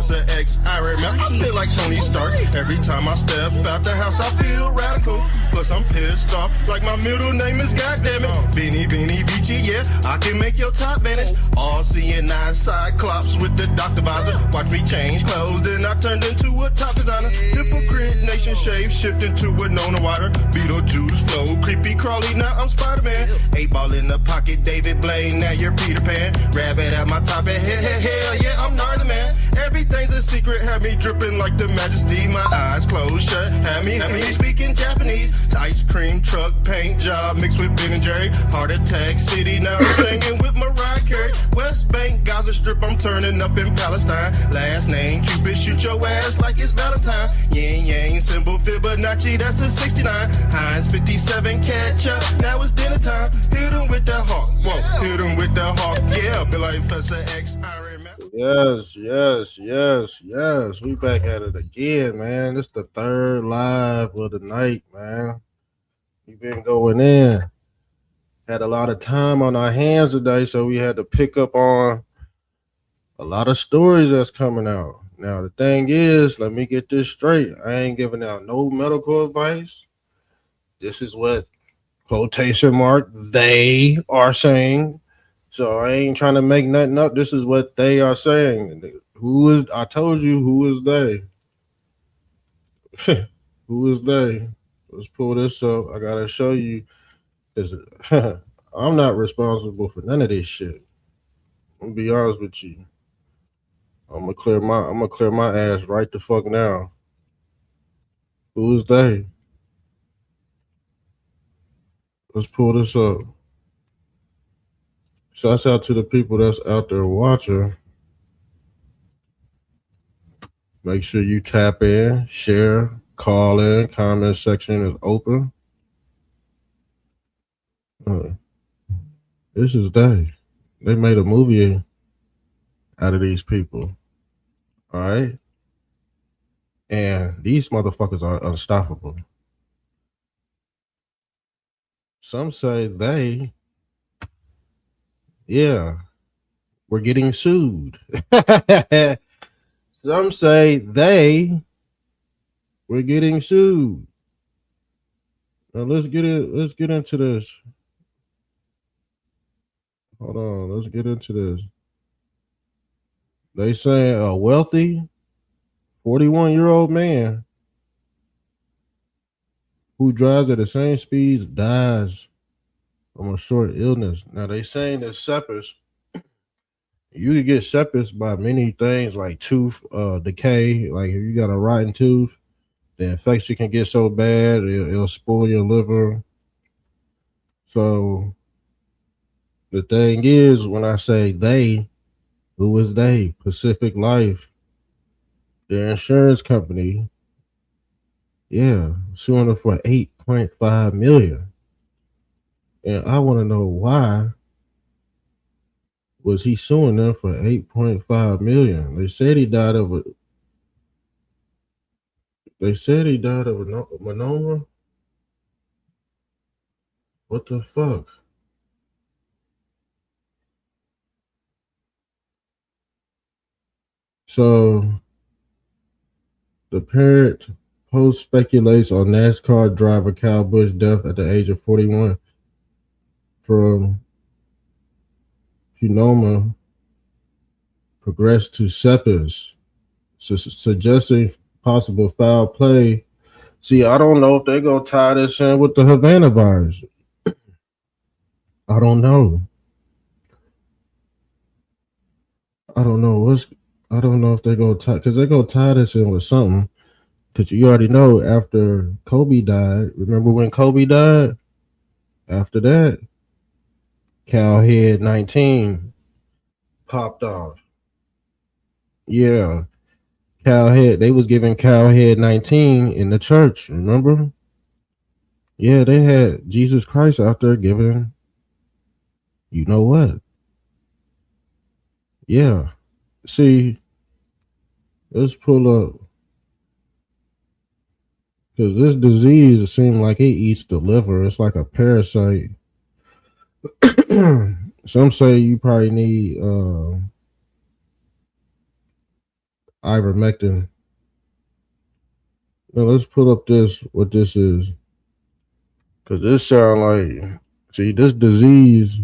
Professor X, I remember. I feel like Tony Stark. Every time I step out the house, I feel radical. Plus, I'm pissed off, like my middle name is goddammit. Beanie, Beanie, Vici, yeah, I can make your top vanish. All seeing eye cyclops with the doctor visor. Watch me change clothes, then I turned into a top designer. Hypocrite nation shape, shift into a Nona water. Beetlejuice flow, creepy crawly, now I'm Spider-Man. 8-ball in the pocket, David Blaine, now you're Peter Pan. Rabbit at my top, hell yeah, I'm gnarly, man. Everything's a secret, have me dripping like the majesty. My eyes closed shut, have me speaking Japanese. Ice cream truck, paint job, mixed with Ben and Jerry. Heart attack city, now I'm singing with Mariah Carey. West Bank, Gaza Strip, I'm turning up in Palestine. Last name Cupid, shoot your ass like it's Valentine. Yin Yang, symbol Fibonacci, that's a 69. Heinz 57, catch up, now it's dinner time. Hit him with the hawk, whoa, hit him with the hawk, yeah, be like Professor X, I remember. Yes. We back at it again, man. This the third live of the night, man. We've been going in. Had a lot of time on our hands today, so we had to pick up on a lot of stories that's coming out. Now, the thing is, let me get this straight. I ain't giving out no medical advice. This is what quotation mark they are saying. So I ain't trying to make nothing up. This is what they are saying. I told you who is they. Who is they? Let's pull this up. I gotta show you because I'm not responsible for none of this shit. I'm gonna be honest with you. I'm gonna clear my ass right the fuck now. Who is they? Let's pull this up. Shouts out to the people that's out there watching. Make sure you tap in, share, call in. Comment section is open. This is they. They made a movie out of these people. All right? And these motherfuckers are unstoppable. Some say they, we're getting sued. Some say we're getting sued. Now let's get into this. Hold on, let's get into this. They say a wealthy 41-year-old man who drives at the same speeds dies from a short illness. Now they saying that sepsis, you can get sepsis by many things like tooth decay. Like if you got a rotten tooth, the infection can get so bad it'll spoil your liver. So the thing is, when I say they, who is they? Pacific Life, the insurance company, suing them for $8.5 million. And I want to know why was he suing them for $8.5 million? They said he died of a melanoma. What the fuck? So the parent post speculates on NASCAR driver Kyle Busch death at the age of 41 from pneumonia progressed to sepsis, suggesting possible foul play. See, I don't know if they're gonna tie this in with the Havana virus. I don't know. I don't know if they're gonna tie, because they're gonna tie this in with something. Because you already know after Kobe died, remember when Kobe died? After that, Cowhead 19 popped off. Yeah. Cowhead, they was giving Cowhead 19 in the church, remember? Yeah, they had Jesus Christ out there giving, you know what? Yeah. See, let's pull up. Because this disease seems like it eats the liver. It's like a parasite. Some say you probably need ivermectin. Now let's pull up what this is. Cause this sound like, see, this disease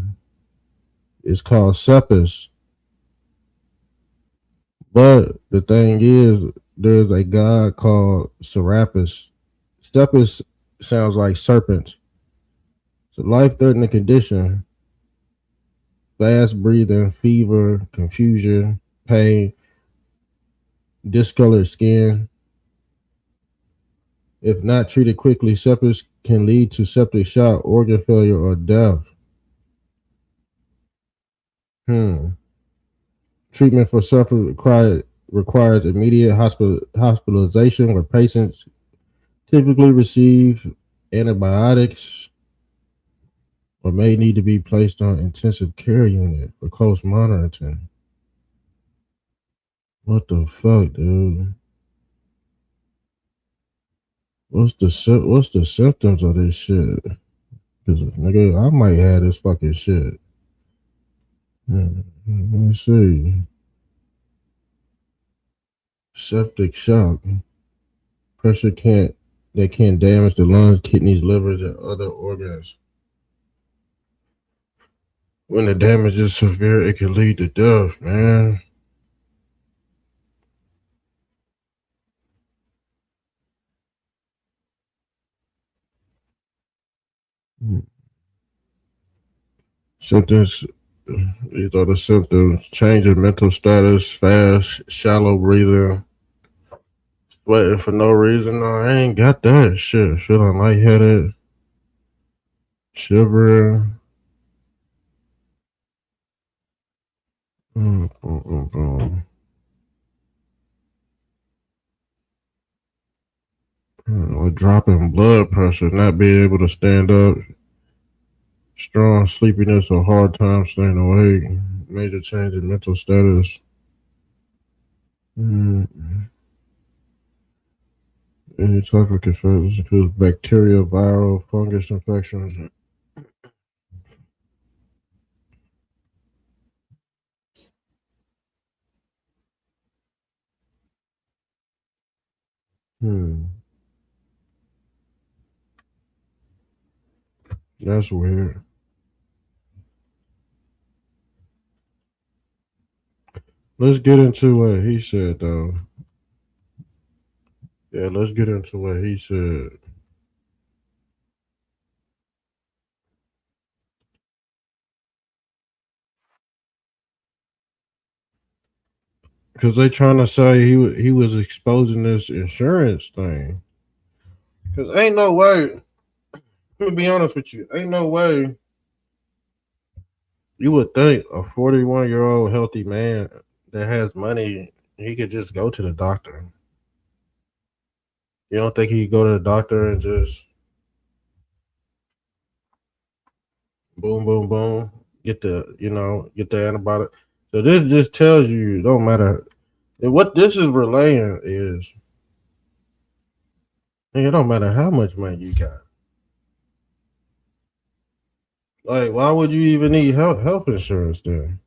is called sepsis. But the thing is, there's a god called Serapis. Sepsis sounds like serpent. It's a life-threatening condition. Fast breathing, fever, confusion, pain, discolored skin. If not treated quickly, sepsis can lead to septic shock, organ failure, or death. Treatment for sepsis requires immediate hospitalization where patients typically receive antibiotics or may need to be placed on intensive care unit for close monitoring. What the fuck, dude? What's the symptoms of this shit? Cause nigga, I might have this fucking shit. Let me see. Septic shock. Pressure that can damage the lungs, kidneys, livers, and other organs. When the damage is severe, it can lead to death, man. Symptoms. These are the symptoms: change in mental status, fast, shallow breathing, sweating for no reason. No, I ain't got that shit. Feeling lightheaded, shivering. Or dropping blood pressure, not being able to stand up, strong sleepiness or hard time staying awake, major change in mental status. Any type of infections includes bacteria, viral, fungus infections. That's weird. Let's get into what he said, though. Yeah, let's get into what he said. Because they trying to say he was exposing this insurance thing. Because ain't no way. Let me be honest with you. Ain't no way you would think a 41-year-old healthy man that has money, he could just go to the doctor. You don't think he could go to the doctor and just boom, boom, boom, get get the antibiotic. So this just tells you it don't matter. And what this is relaying is it don't matter how much money you got. Like, why would you even need health insurance then?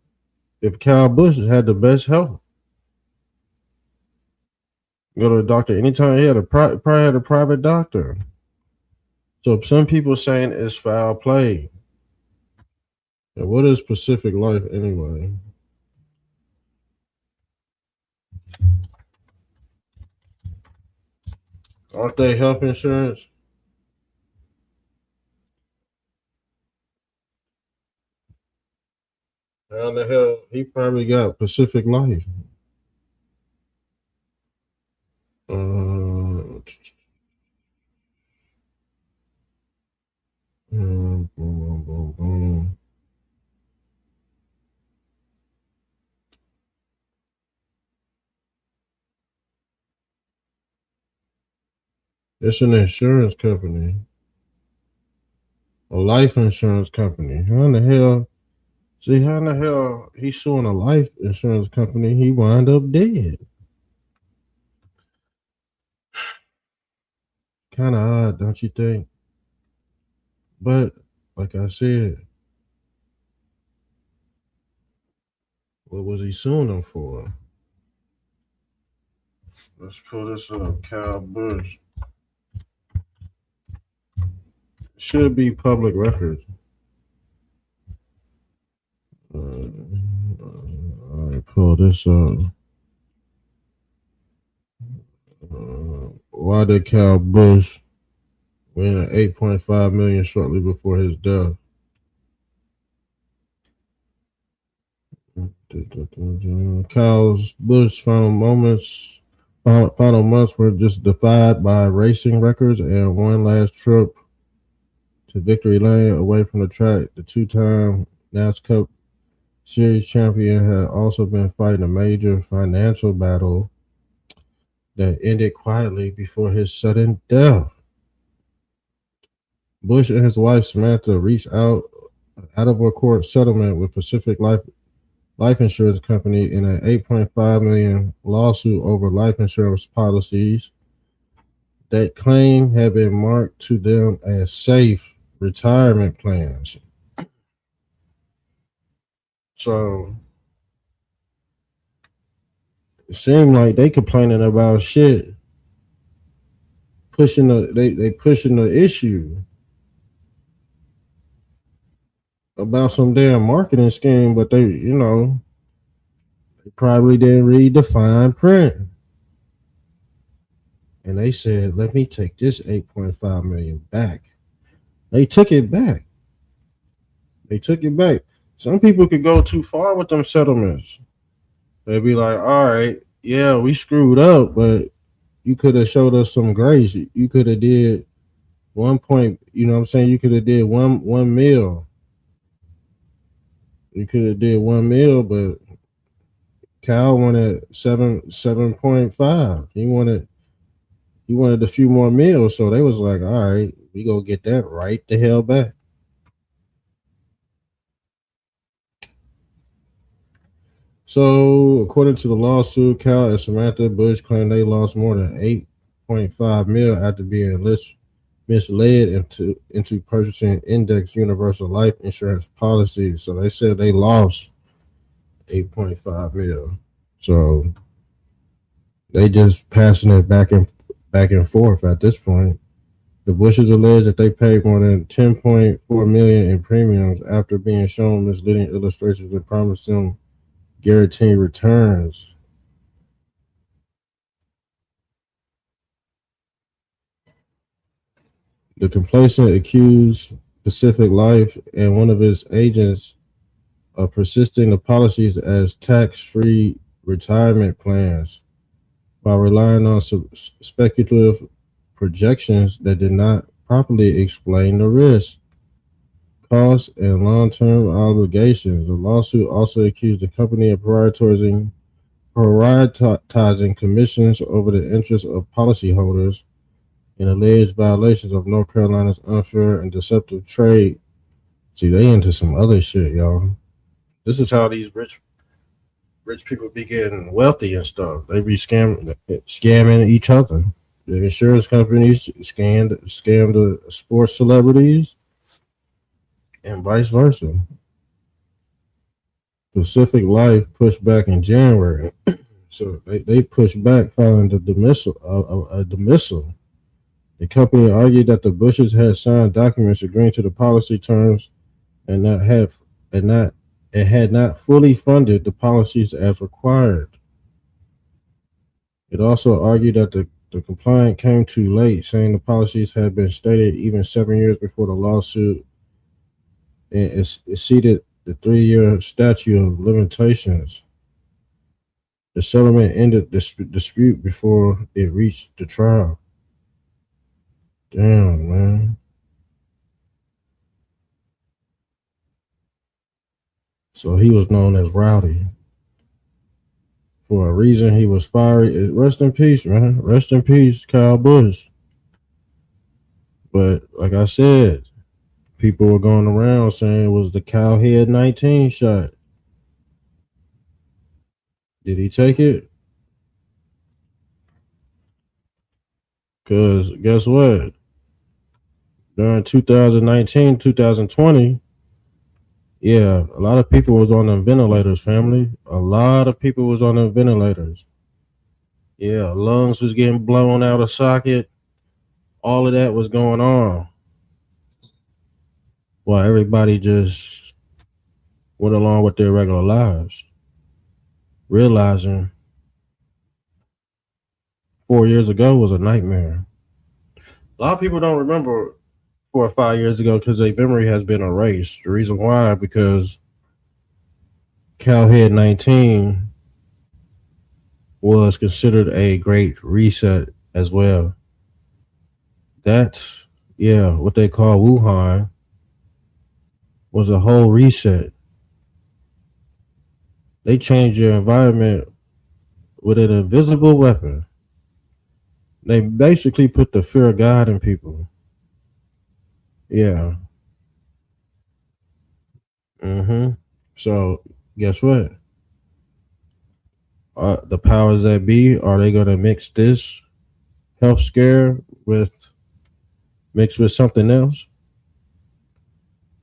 If Kyle Busch had the best health, go to the doctor anytime. He had probably had a private doctor. So some people saying it's foul play. And what is Pacific Life anyway? Aren't they health insurance? How the hell he probably got Pacific Life? Boom, boom, boom, boom. It's an insurance company, a life insurance company. How in the hell? See, how in the hell he's suing a life insurance company? He wound up dead. Kind of odd, don't you think? But like I said, what was he suing them for? Let's pull this up. Kyle Busch. Should be public records. I pull this up. Why did Kyle Busch win at 8.5 million shortly before his death? Kyle Busch's final months were just defied by racing records and one last trip to victory lane away from the track. The two-time NASCAR Cup Series champion had also been fighting a major financial battle that ended quietly before his sudden death. Busch and his wife Samantha reached out of a court settlement with Pacific Life Insurance Company in an $8.5 million lawsuit over life insurance policies that claim have been marked to them as safe retirement plans. So it seemed like they complaining about shit, pushing the issue about some damn marketing scheme, but they probably didn't read the fine print. And they said, let me take this 8.5 million back. They took it back. Some people could go too far with them settlements. They'd be like, all right, yeah, we screwed up, but you could have showed us some grace. You could have did 1 point, you know what I'm saying? You could have did one mil. You could have did 1 mil, but Kyle wanted 7.5. He wanted a few more meals, so they was like, all right, we go get that right the hell back. So, according to the lawsuit, Kyle and Samantha Busch claimed they lost more than 8.5 mil after being misled into purchasing index universal life insurance policies. So they said they lost 8.5 mil. So they just passing it back and forth at this point. The Bushes allege that they paid more than $10.4 million in premiums after being shown misleading illustrations that promised them guaranteed returns. The complainant accused Pacific Life and one of its agents of persisting the policies as tax-free retirement plans while relying on speculative projections that did not properly explain the risk, costs, and long-term obligations. The lawsuit also accused the company of prioritizing commissions over the interests of policyholders in alleged violations of North Carolina's unfair and deceptive trade. See, they into some other shit, y'all. This is how these rich people be getting wealthy and stuff. They be scamming each other. The insurance companies scam the sports celebrities and vice versa. Pacific Life pushed back in January. So they pushed back following the dismissal. The company argued that the Bushes had signed documents agreeing to the policy terms and had not fully funded the policies as required. It also argued that the complaint came too late, saying the policies had been stated even 7 years before the lawsuit and exceeded the 3-year statute of limitations. The settlement ended the dispute before it reached the trial. Damn, man. So he was known as Rowdy. For a reason, he was fired. Rest in peace, man. Rest in peace, Kyle Busch. But like I said, people were going around saying it was the Cowhead 19 shot. Did he take it? Because guess what? During 2019, 2020, yeah, a lot of people was on them ventilators, family. A lot of people was on them ventilators. Yeah, lungs was getting blown out of socket. All of that was going on while everybody just went along with their regular lives, realizing 4 years ago was a nightmare. A lot of people don't remember 4 or 5 years ago because their memory has been erased. The reason why, because Cowhead 19 was considered a great reset as well. That's, yeah, what they call Wuhan was a whole reset. They changed your environment with an invisible weapon. They basically put the fear of God in people. Yeah. So guess what? The powers that be, are they gonna mix this health scare with mixed with something else?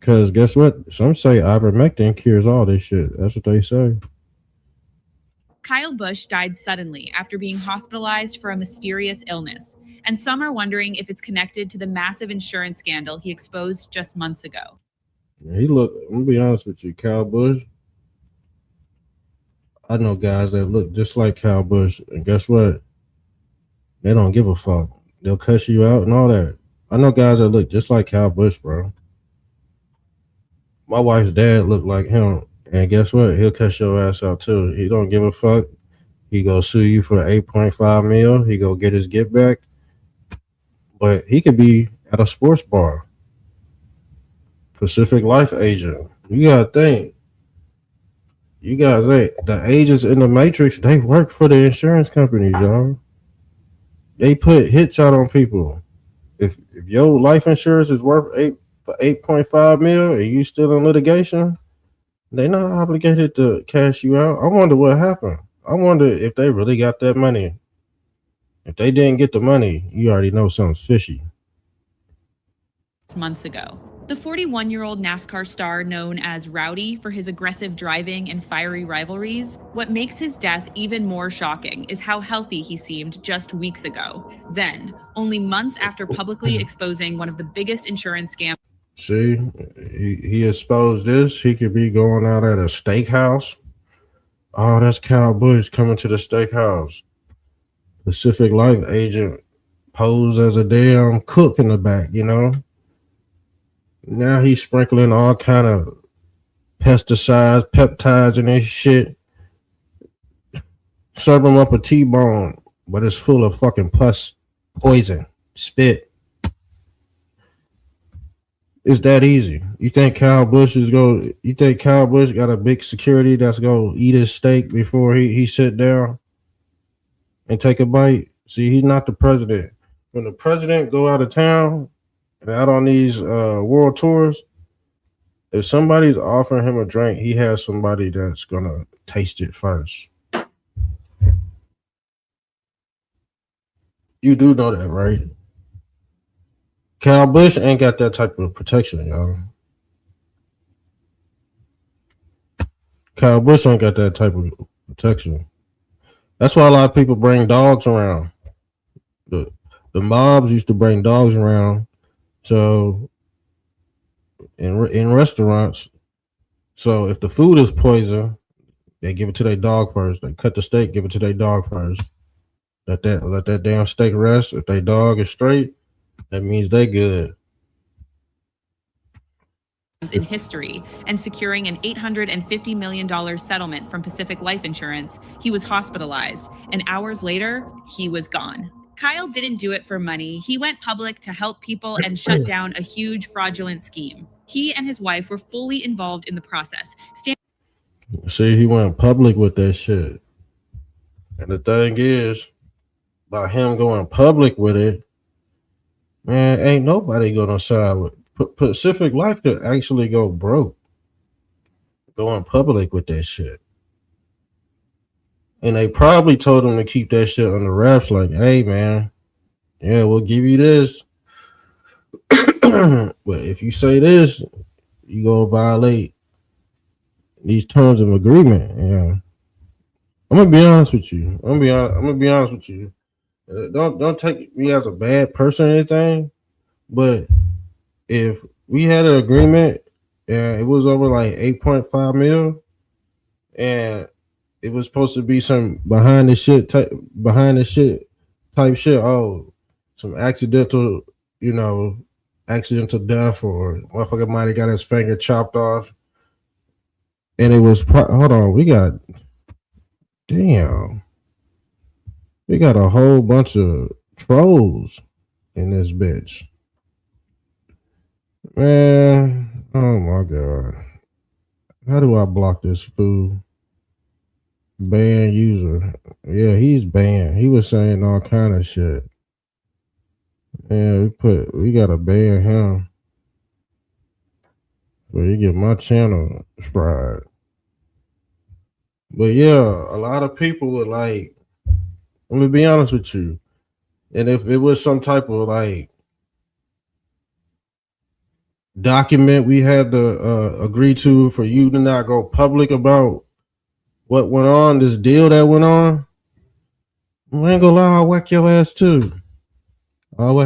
Because guess what? Some say ivermectin cures all this shit. That's what they say. Kyle Busch died suddenly after being hospitalized for a mysterious illness, and some are wondering if it's connected to the massive insurance scandal he exposed just months ago. He look. I'm gonna be honest with you, Kyle Busch. I know guys that look just like Kyle Busch, and guess what? They don't give a fuck. They'll cuss you out and all that. I know guys that look just like Kyle Busch, bro. My wife's dad looked like him, and guess what? He'll cuss your ass out too. He don't give a fuck. He go sue you for 8.5 mil. He go get his get back. But he could be at a sports bar. Pacific Life agent. You gotta think. The agents in the Matrix, they work for the insurance companies, y'all. They put hits out on people. If your life insurance is worth 8.5 mil and you still in litigation, they not obligated to cash you out. I wonder what happened. I wonder if they really got that money. If they didn't get the money, you already know something's fishy. Months ago, the 41-year-old NASCAR star, known as Rowdy for his aggressive driving and fiery rivalries, what makes his death even more shocking is how healthy he seemed just weeks ago. Then, only months after publicly exposing one of the biggest insurance scams. See, he exposed this. He could be going out at a steakhouse. Oh, that's Kyle Busch coming to the steakhouse. Pacific Life agent posed as a damn cook in the back, you know? Now he's sprinkling all kind of pesticides, peptides, and this shit. Serve him up a T-bone, but it's full of fucking pus, poison, spit. It's that easy. You think Kyle Busch got a big security that's gonna eat his steak before he sit down and take a bite? See, he's not the president. When the president go out of town and out on these world tours, if somebody's offering him a drink, he has somebody that's gonna taste it first. You do know that, right? Kyle Busch ain't got that type of protection, y'all. Kyle Busch ain't got that type of protection. That's why a lot of people bring dogs around. The mobs used to bring dogs around. So in restaurants, so if the food is poison, they give it to their dog first. They cut the steak, give it to their dog first. Let that damn steak rest. If their dog is straight, that means they good. In history and securing an $850 million settlement from Pacific Life Insurance, he was hospitalized, and hours later, he was gone. Kyle didn't do it for money. He went public to help people and shut down a huge fraudulent scheme. He and his wife were fully involved in the process. See, he went public with that shit. And the thing is, by him going public with it, man, ain't nobody gonna side with Pacific Life to actually go broke going public with that shit. And they probably told him to keep that shit on the wraps, like, hey man, yeah, we'll give you this. But if you say this, you gonna violate these terms of agreement. Yeah. I'm gonna be honest with you. I'm gonna be honest with you. Don't take me as a bad person or anything, but if we had an agreement and it was over like 8.5 mil, and it was supposed to be some behind the shit type shit. Oh, some accidental death, or motherfucker might have got his finger chopped off, and it was hold on, damn, we got a whole bunch of trolls in this bitch, man. Oh my god, how do I block this fool? Ban user. Yeah, he's banned. He was saying all kind of shit. Yeah, we gotta ban him. So you get my channel fried. But yeah, a lot of people would like, let me be honest with you. And if it was some type of like document we had to agree to for you to not go public about what went on, this deal that went on, I ain't gonna lie, I'll whack your ass too. Because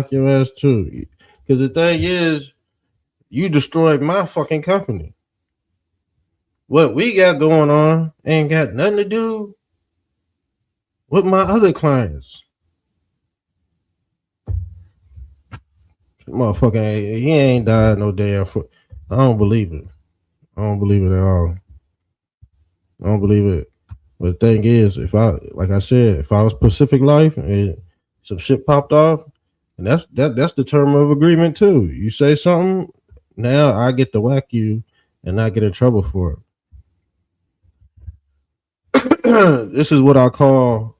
the thing is, you destroyed my fucking company. What we got going on ain't got nothing to do with my other clients. Motherfucking, he ain't died no damn foot. I don't believe it. I don't believe it at all. I don't believe it. But the thing is, if I was Pacific Life and some shit popped off, and that's the term of agreement too. You say something, now I get to whack you and not get in trouble for it. This is what I call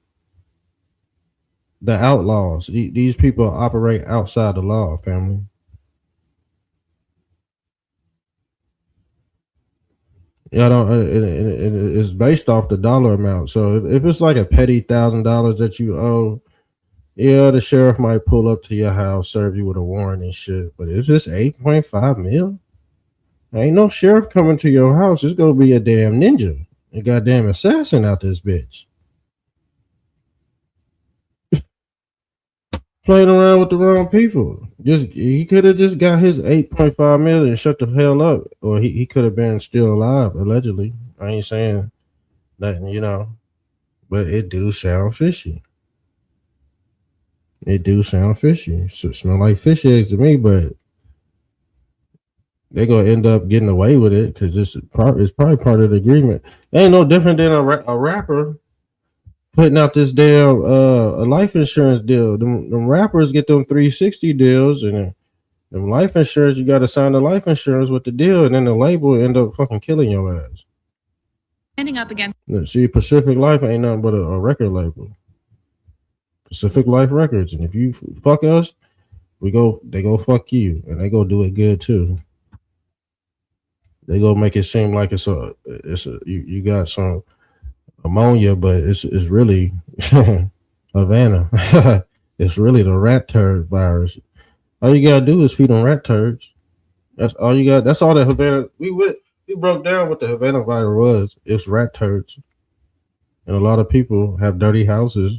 the outlaws. These people operate outside the law, family. Yeah, it's based off the dollar amount. So if it's like a petty $1,000 that you owe, yeah, the sheriff might pull up to your house, serve you with a warrant and shit. But it's just 8.5 mil. Ain't no sheriff coming to your house. It's gonna be a damn ninja, a goddamn assassin out this bitch. Playing around with the wrong people. He could have just got his 8.5 million and shut the hell up, or he could have been still alive allegedly. I ain't saying nothing, but it do sound fishy. So smell like fish eggs to me, but they're gonna end up getting away with it because it's probably part of the agreement. It ain't no different than a rapper putting out this damn a life insurance deal. Them rappers get them 360 deals, and them life insurance, you got to sign the life insurance with the deal, and then the label end up fucking killing your ass. Ending up against. See, Pacific Life ain't nothing but a record label. Pacific Life Records, and if you fuck us, they go fuck you, and they go do it good too. They go make it seem like you got some ammonia, but it's really Havana. It's really the rat turd virus. All you gotta do is feed them rat turds. That's all you got. That's all the Havana. We broke down what the Havana virus was. It's rat turds, and a lot of people have dirty houses,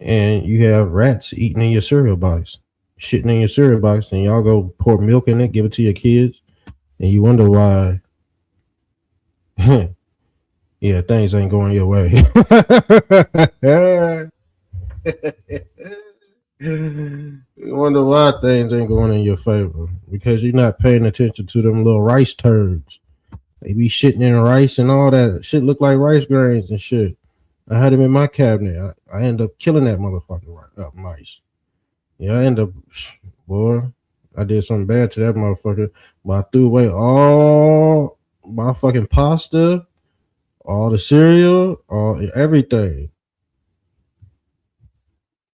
and you have rats eating in your cereal box, shitting in your cereal box, and y'all go pour milk in it, give it to your kids, and you wonder why. Yeah, things ain't going your way. You wonder why things ain't going in your favor, because you're not paying attention to them little rice turds. They be shitting in rice and all that shit. Look like rice grains and shit. I had them in my cabinet. I end up killing that motherfucker mice. Yeah, I end up, boy, I did something bad to that motherfucker, but I threw away all my fucking pasta, all the cereal, everything.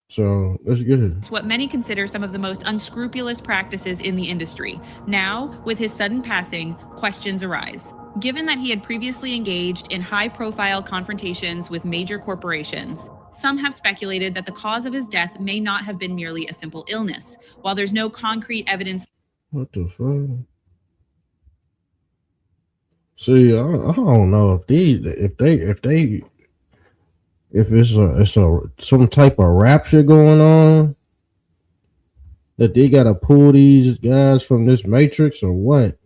So let's get it. It's what many consider some of the most unscrupulous practices in the industry. Now, with his sudden passing, questions arise. Given that he had previously engaged in high-profile confrontations with major corporations, some have speculated that the cause of his death may not have been merely a simple illness. While there's no concrete evidence. What the fuck? See, I don't know if they if it's some type of rap shit going on, that they gotta pull these guys from this matrix or what?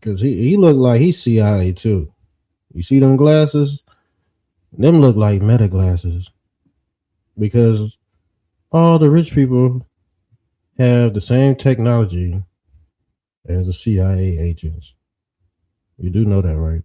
Because he look like he's CIA too. You see them glasses? Them look like meta glasses. Because all the rich people have the same technology as the CIA agents. You do know that, right?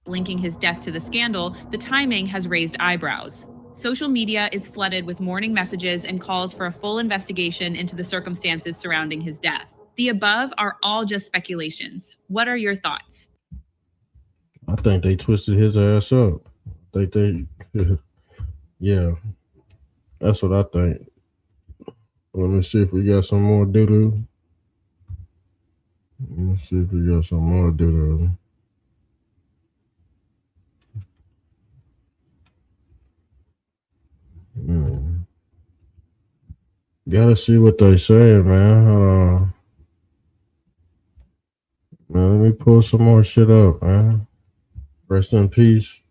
Linking his death to the scandal, the timing has raised eyebrows. Social media is flooded with mourning messages and calls for a full investigation into the circumstances surrounding his death. The above are all just speculations. What are your thoughts? I think they twisted his ass up. Yeah, that's what I think. Let me see if we got some more doo-doo. Let me see if we got some more doo-doo. Gotta see what they say, man. Man, let me pull some more shit up, man. Rest in peace,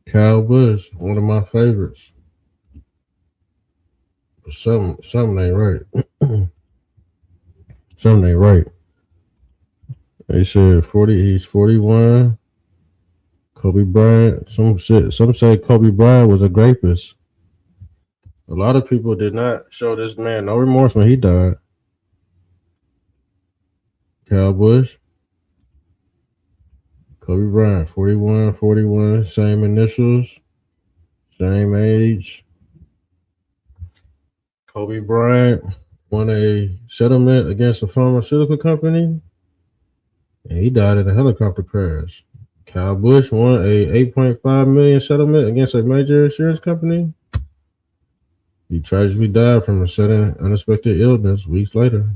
Kyle Busch, one of my favorites. Something ain't right. Something ain't right. They said 40. He's 41. Kobe Bryant. Some say Kobe Bryant was a rapist. A lot of people did not show this man no remorse when he died. Kyle Busch. Kobe Bryant, 41, same initials, same age. Kobe Bryant won a settlement against a pharmaceutical company, and he died in a helicopter crash. Kyle Busch won a $8.5 million settlement against a major insurance company. He tragically died from a sudden unexpected illness weeks later.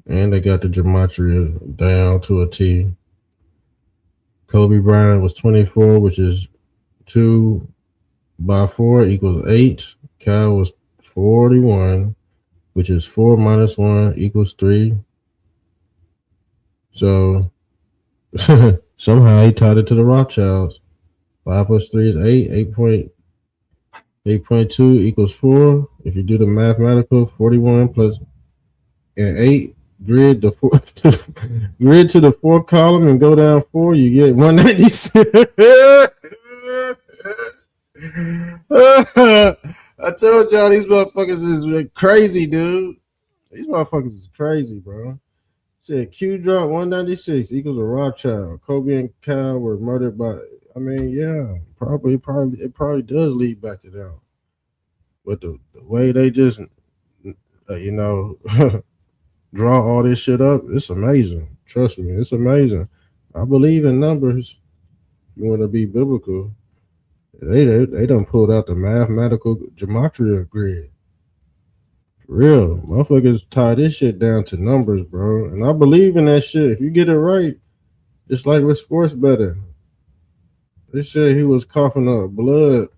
And they got the gematria down to a T. Kobe Bryant was 24, which is 2 by 4 equals 8. Kyle was 41, which is 4 minus 1 equals 3. So somehow he tied it to the Rothschilds. 5 plus 3 is 8. 8.2 equals 4. If you do the mathematical, 41 plus and 8, grid to the fourth column and go down 4, you get 196. I told y'all these motherfuckers is crazy, dude. These motherfuckers is crazy, bro. Said Q drop 196 equals a Rothschild. Kobe and Kyle were murdered by. I mean, yeah, probably it probably does lead back to them. But the way they just, draw all this shit up, it's amazing. Trust me, it's amazing. I believe in numbers. You want to be biblical. They done pulled out the mathematical gematria grid. For real. Motherfuckers tie this shit down to numbers, bro. And I believe in that shit. If you get it right, just like with sports betting. They said he was coughing up blood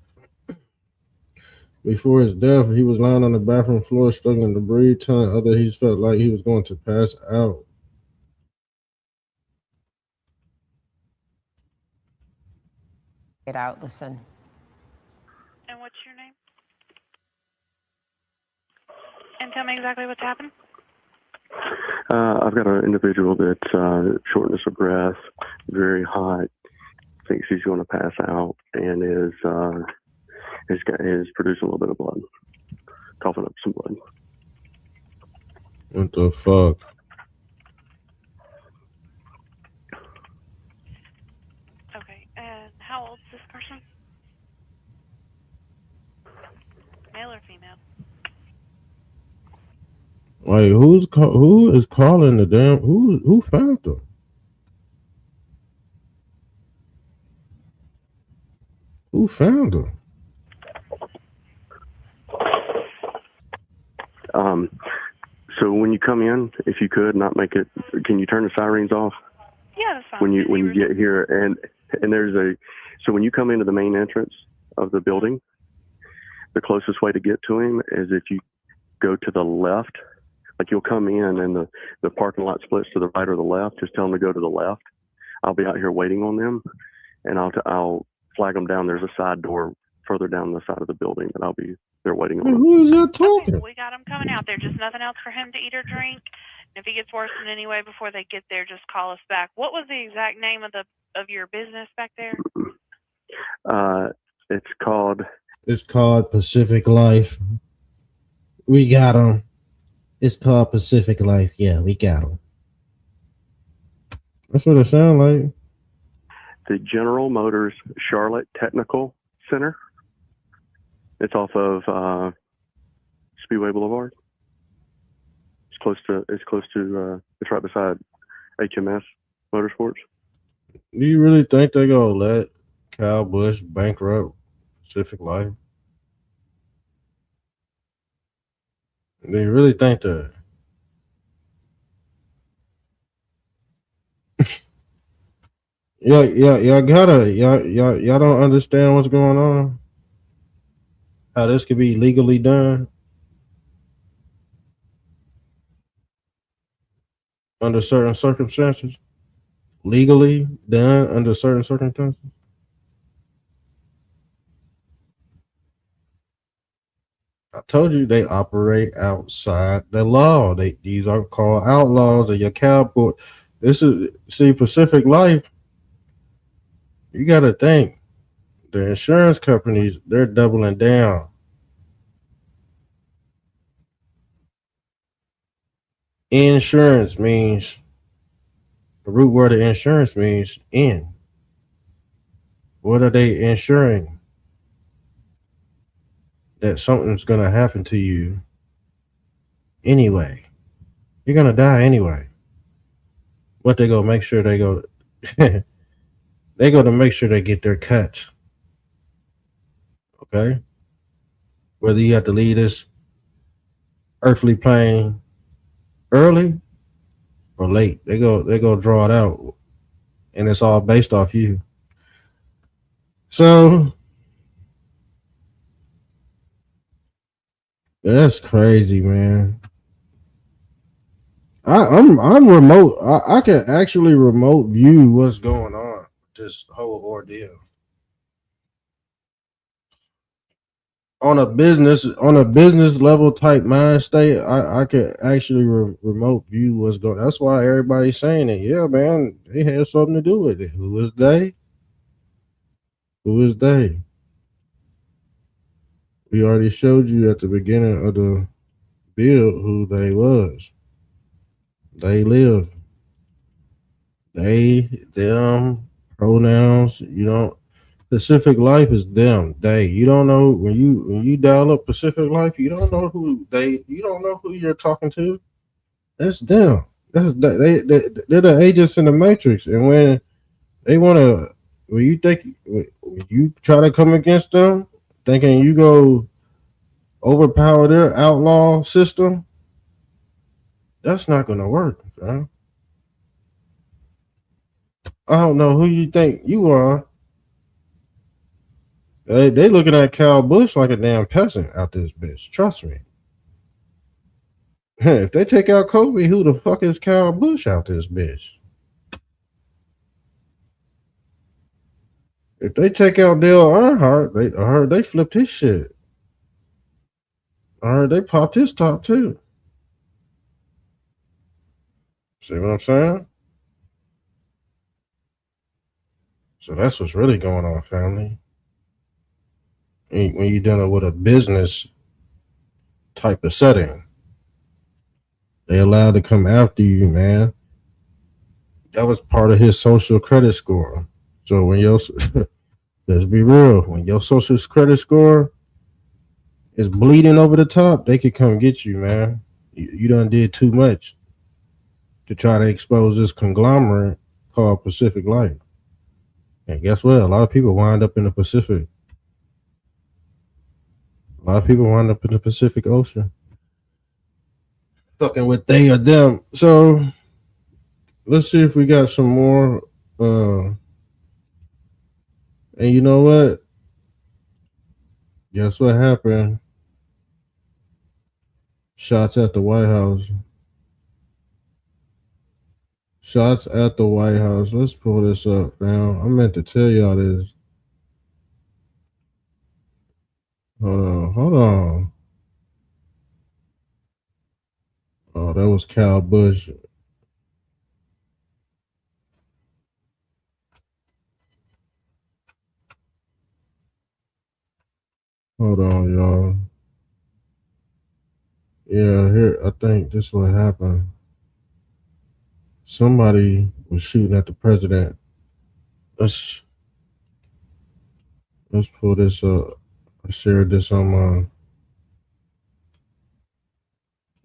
before his death. He was lying on the bathroom floor struggling to breathe, telling others he felt like he was going to pass out. Get out, listen. And what's your name? And tell me exactly what's happened. I've got an individual that's shortness of breath, very hot, thinks he's going to pass out, and is producing a little bit of blood, coughing up some blood. What the fuck? Okay, and how old is this person? Male or female? Like, who is calling the damn? Who found them? Who found them? So when you come in, if you could not make it, can you turn the sirens off? Yeah, that's fine. When you get here, and there's so when you come into the main entrance of the building, the closest way to get to him is if you go to the left Like you'll come in and the parking lot splits to the right or the left. Just tell them to go to the left. I'll be out here waiting on them, and I'll flag them down. There's a side door further down the side of the building that I'll be there waiting on them. Who is that Okay, talking? so we got him coming out there. Just nothing else for him to eat or drink. And if he gets worse in any way before they get there, just call us back. What was the exact name of your business back there? It's called Pacific Life. We got them. It's called Pacific Life. Yeah, we got them. That's what it sounds like. the General Motors Charlotte Technical Center. It's off of Speedway Boulevard. It's close to. It's right beside HMS Motorsports. Do you really think they're gonna let Kyle Busch bankrupt Pacific Life? Do you really think that? Y'all don't understand what's going on. How this could be legally done under certain circumstances. Legally done under certain circumstances. I told you they operate outside the law. These are called outlaws. Or your cowboy. This is Pacific Life. You got to think the insurance companies, they're doubling down. Insurance means the root word of insurance means in. What are they insuring? That something's going to happen to you anyway. You're going to die anyway. What they go make sure they go they go to make sure they get their cuts. Okay? Whether you have to leave this earthly plane early or late, they go draw it out. And it's all based off you. So that's crazy, man. I'm remote. I can actually remote view what's going on with this whole ordeal. On a business level type mind state, I could actually remote view what's going on. That's why everybody's saying it. Yeah, man, they had something to do with it. Who is they? Who is they? We already showed you at the beginning of the build who they was. They live. They, them, pronouns. You don't. Pacific Life is them. They. You don't know when you dial up Pacific Life. You don't know who they. You don't know who you're talking to. That's them. They're the agents in the Matrix. And when they want to, when you try to come against them, thinking you go overpower their outlaw system, that's not going to work, man. I don't know who you think you are. They looking at Kyle Busch like a damn peasant out this bitch. Trust me. If they take out Kobe, who the fuck is Kyle Busch out this bitch? If they take out Dale Earnhardt, I heard they flipped his shit. I heard they popped his top too. See what I'm saying? So that's what's really going on, family. When you're dealing with a business type of setting, they allowed to come after you, man. That was part of his social credit score. So when let's be real, when your social credit score is bleeding over the top, they could come get you, man. You done did too much to try to expose this conglomerate called Pacific Life. And guess what? A lot of people wind up in the Pacific. A lot of people wind up in the Pacific Ocean. Fucking with they or them. So let's see if we got some more. And you know what? Guess what happened? Shots at the White House. Shots at the White House. Let's pull this up, fam. I meant to tell y'all this. Hold on. Oh, that was Kyle Busch. Hold on, y'all. Yeah, here, I think this is what happened. Somebody was shooting at the president. Let's pull this up. I shared this on my.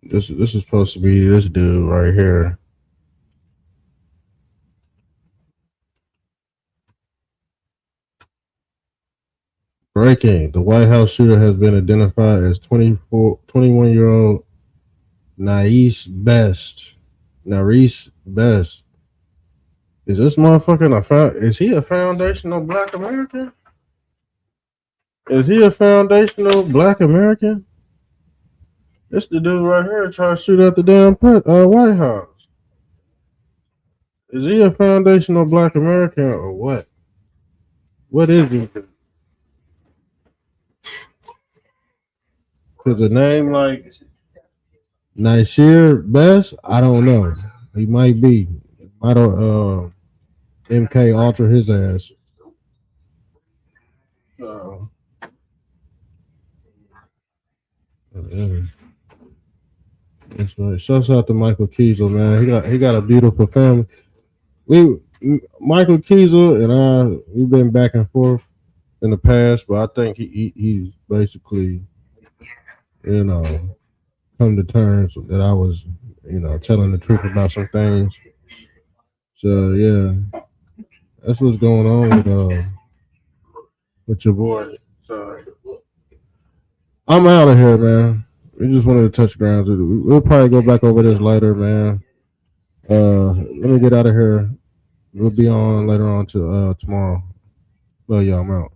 This is supposed to be this dude right here. Breaking: the White House shooter has been identified as 21-year-old Naise Best. Is this motherfucker is he a foundational Black American? Is he a foundational Black American? This the dude right here trying to shoot at the damn White House. Is he a foundational Black American or what? What is he? Because a name like Nasir Best, I don't know. He might be. I don't. MK alter his ass. That's right. Shouts out to Michael Kiesel, man. He got a beautiful family. Michael Kiesel and I, we've been back and forth in the past, but I think he's basically, come to terms that I was, telling the truth about some things. So yeah, that's what's going on with your boy. So I'm out of here, man. We just wanted to touch grounds. We'll probably go back over this later, man. Let me get out of here. We'll be on later on to tomorrow. Well, yeah, I'm out.